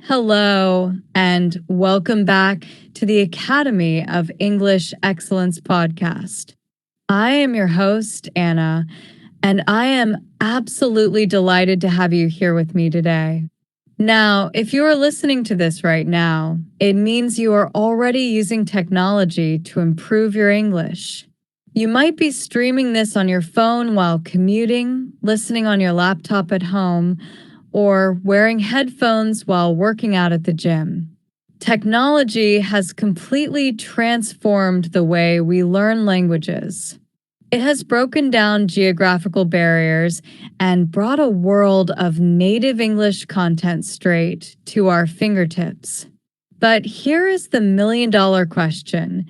Hello, and welcome back to the Academy of English Excellence podcast. I am your host, Anna, and I am absolutely delighted to have you here with me today. Now, if you are listening to this right now, it means you are already using technology to improve your English. You might be streaming this on your phone while commuting, listening on your laptop at home, or wearing headphones while working out at the gym. Technology has completely transformed the way we learn languages. It has broken down geographical barriers and brought a world of native English content straight to our fingertips. But here is the million-dollar question.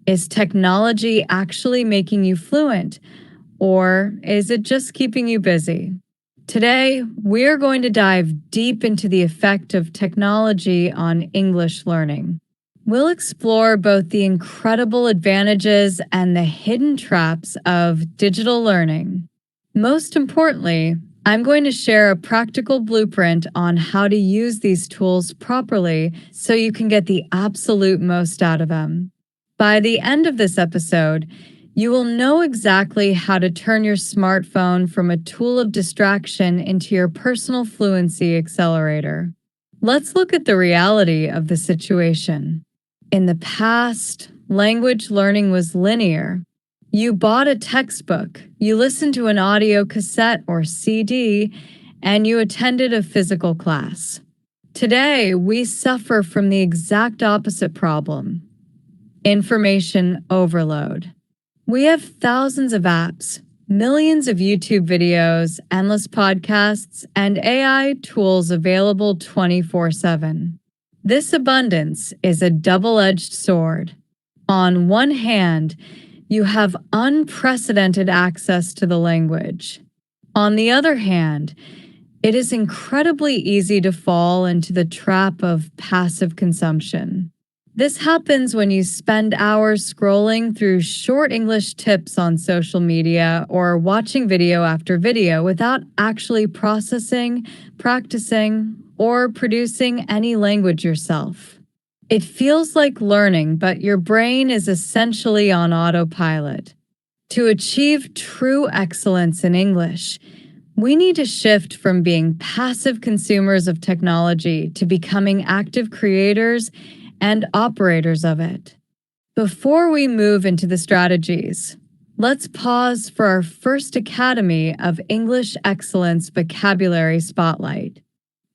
Is technology actually making you fluent, or is it just keeping you busy? Today, we're going to dive deep into the effect of technology on English learning. We'll explore both the incredible advantages and the hidden traps of digital learning. Most importantly, I'm going to share a practical blueprint on how to use these tools properly so you can get the absolute most out of them. By the end of this episode, you will know exactly how to turn your smartphone from a tool of distraction into your personal fluency accelerator. Let's look at the reality of the situation. In the past, language learning was linear. You bought a textbook, you listened to an audio cassette or CD, and you attended a physical class. Today, we suffer from the exact opposite problem: information overload. We have thousands of apps, millions of YouTube videos, endless podcasts, and AI tools available 24/7. This abundance is a double-edged sword. On one hand, you have unprecedented access to the language. On the other hand, it is incredibly easy to fall into the trap of passive consumption. This happens when you spend hours scrolling through short English tips on social media or watching video after video without actually processing, practicing, or producing any language yourself. It feels like learning, but your brain is essentially on autopilot. To achieve true excellence in English, we need to shift from being passive consumers of technology to becoming active creators and operators of it. Before we move into the strategies, let's pause for our first Academy of English Excellence Vocabulary Spotlight.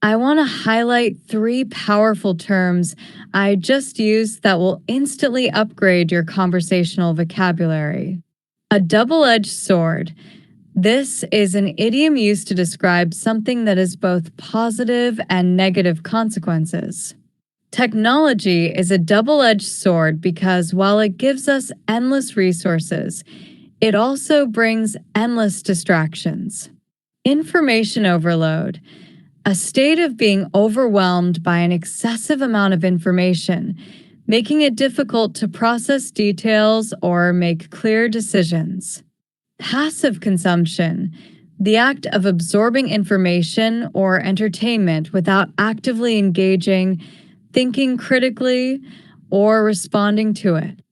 I want to highlight 3 powerful terms I just used that will instantly upgrade your conversational vocabulary. A double-edged sword. This is an idiom used to describe something that has both positive and negative consequences. Technology is a double-edged sword because while it gives us endless resources, it also brings endless distractions. Information overload, a state of being overwhelmed by an excessive amount of information, making it difficult to process details or make clear decisions. Passive consumption, the act of absorbing information or entertainment without actively engaging, thinking critically, or responding to it.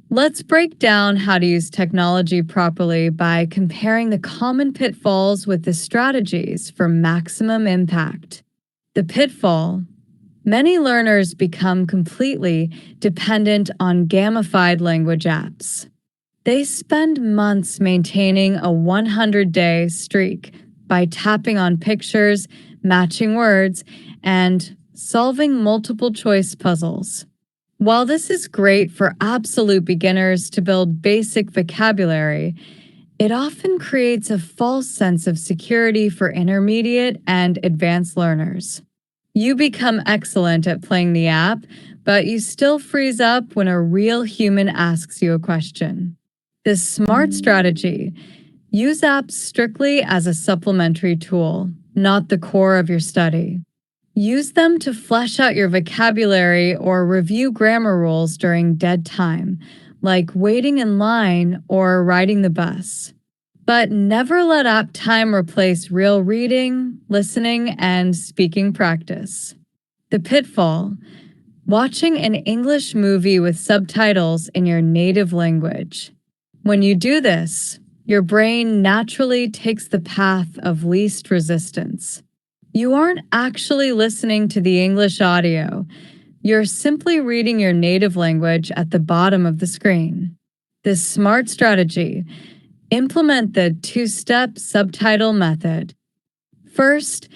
Let's break down how to use technology properly by comparing the common pitfalls with the strategies for maximum impact. The pitfall: many learners become completely dependent on gamified language apps. They spend months maintaining a 100-day streak by tapping on pictures, matching words, and solving multiple-choice puzzles. While this is great for absolute beginners to build basic vocabulary, it often creates a false sense of security for intermediate and advanced learners. You become excellent at playing the app, but you still freeze up when a real human asks you a question. The smart strategy: use apps strictly as a supplementary tool, not the core of your study. Use them to flesh out your vocabulary or review grammar rules during dead time, like waiting in line or riding the bus. But never let app time replace real reading, listening, and speaking practice. The pitfall: watching an English movie with subtitles in your native language. When you do this, your brain naturally takes the path of least resistance. You aren't actually listening to the English audio. You're simply reading your native language at the bottom of the screen. This smart strategy: implement the two-step subtitle method. First,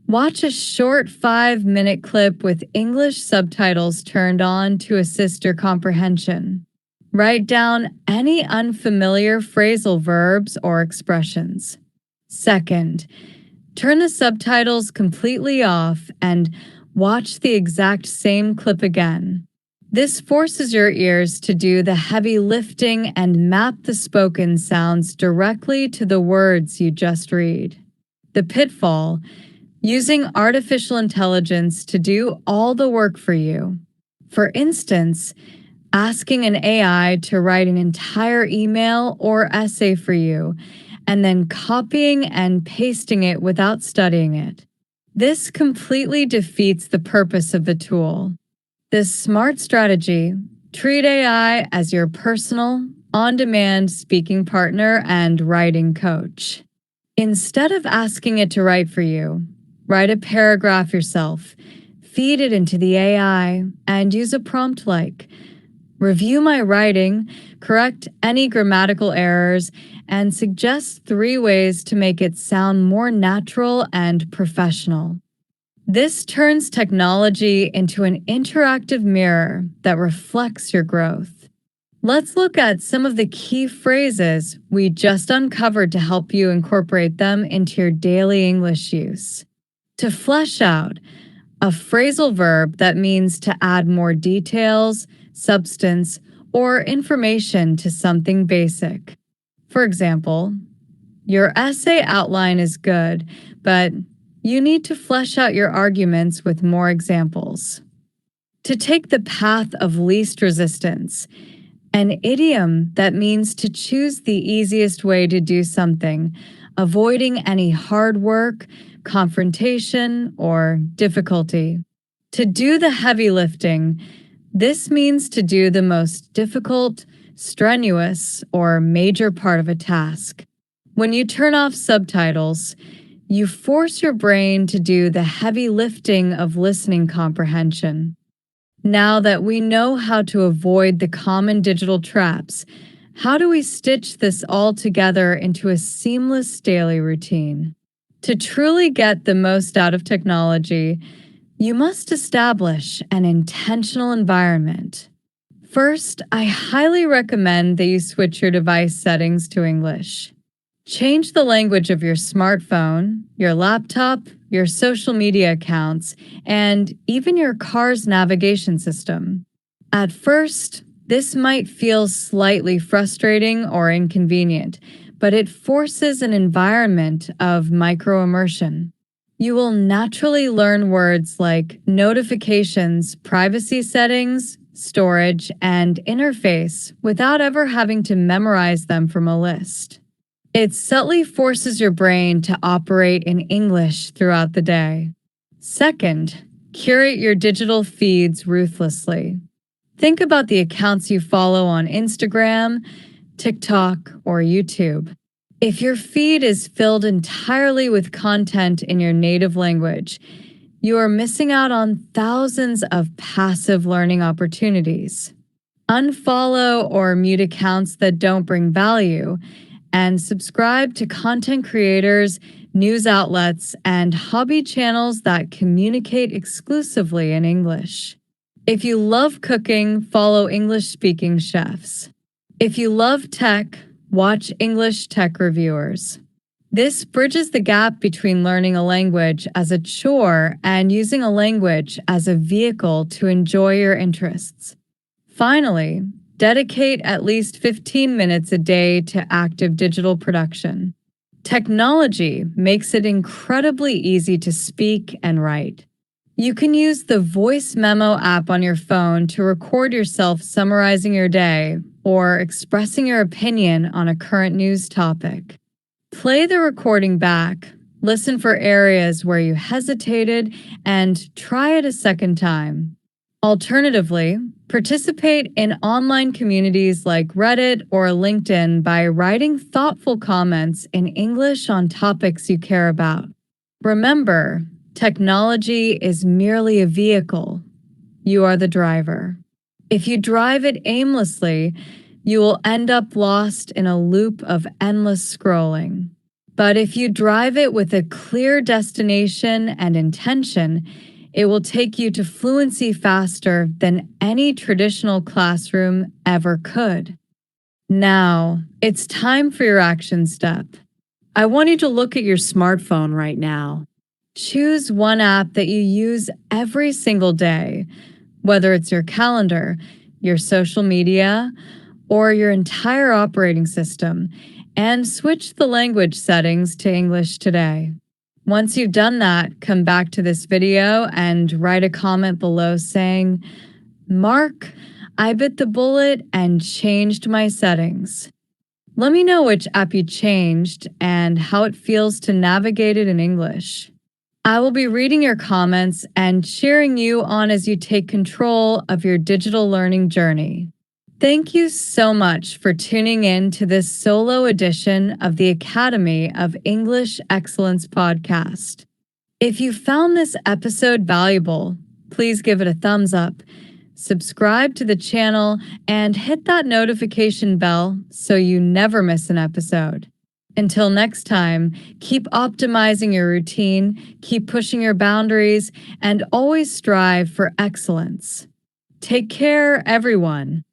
watch a short 5-minute clip with English subtitles turned on to assist your comprehension. Write down any unfamiliar phrasal verbs or expressions. Second, turn the subtitles completely off and watch the exact same clip again. This forces your ears to do the heavy lifting and map the spoken sounds directly to the words you just read. The pitfall: using artificial intelligence to do all the work for you. For instance, asking an AI to write an entire email or essay for you, and then copying and pasting it without studying it. This completely defeats the purpose of the tool. This smart strategy: treat AI as your personal, on-demand speaking partner and writing coach. Instead of asking it to write for you, write a paragraph yourself, feed it into the AI, and use a prompt like, "Review my writing, correct any grammatical errors, and suggest 3 ways to make it sound more natural and professional." This turns technology into an interactive mirror that reflects your growth. Let's look at some of the key phrases we just uncovered to help you incorporate them into your daily English use. To flesh out: a phrasal verb that means to add more details, substance, or information to something basic. For example, your essay outline is good, but you need to flesh out your arguments with more examples. To take the path of least resistance: an idiom that means to choose the easiest way to do something, avoiding any hard work, confrontation, or difficulty. To do the heavy lifting: this means to do the most difficult, strenuous, or major part of a task. When you turn off subtitles, you force your brain to do the heavy lifting of listening comprehension. Now that we know how to avoid the common digital traps, how do we stitch this all together into a seamless daily routine? To truly get the most out of technology, you must establish an intentional environment. First, I highly recommend that you switch your device settings to English. Change the language of your smartphone, your laptop, your social media accounts, and even your car's navigation system. At first, this might feel slightly frustrating or inconvenient, but it forces an environment of micro-immersion. You will naturally learn words like notifications, privacy settings, storage, and interface without ever having to memorize them from a list. It subtly forces your brain to operate in English throughout the day. Second, curate your digital feeds ruthlessly. Think about the accounts you follow on Instagram, TikTok, or YouTube. If your feed is filled entirely with content in your native language, you are missing out on thousands of passive learning opportunities. Unfollow or mute accounts that don't bring value, and subscribe to content creators, news outlets, and hobby channels that communicate exclusively in English. If you love cooking, follow English-speaking chefs. If you love tech, watch English tech reviewers. This bridges the gap between learning a language as a chore and using a language as a vehicle to enjoy your interests. Finally, dedicate at least 15 minutes a day to active digital production. Technology makes it incredibly easy to speak and write. You can use the voice memo app on your phone to record yourself summarizing your day or expressing your opinion on a current news topic. Play the recording back, Listen for areas where you hesitated and try it a second time. Alternatively, participate in online communities like Reddit or LinkedIn by writing thoughtful comments in English on topics you care about. Remember, technology is merely a vehicle. You are the driver. If you drive it aimlessly, you will end up lost in a loop of endless scrolling. But if you drive it with a clear destination and intention, it will take you to fluency faster than any traditional classroom ever could. Now, it's time for your action step. I want you to look at your smartphone right now. Choose one app that you use every single day, whether it's your calendar, your social media, or your entire operating system, and switch the language settings to English today. Once you've done that, come back to this video and write a comment below saying, "Mark, I bit the bullet and changed my settings." Let me know which app you changed and how it feels to navigate it in English. I will be reading your comments and cheering you on as you take control of your digital learning journey. Thank you so much for tuning in to this solo edition of the Academy of English Excellence podcast. If you found this episode valuable, please give it a thumbs up, subscribe to the channel, and hit that notification bell so you never miss an episode. Until next time, keep optimizing your routine, keep pushing your boundaries, and always strive for excellence. Take care, everyone.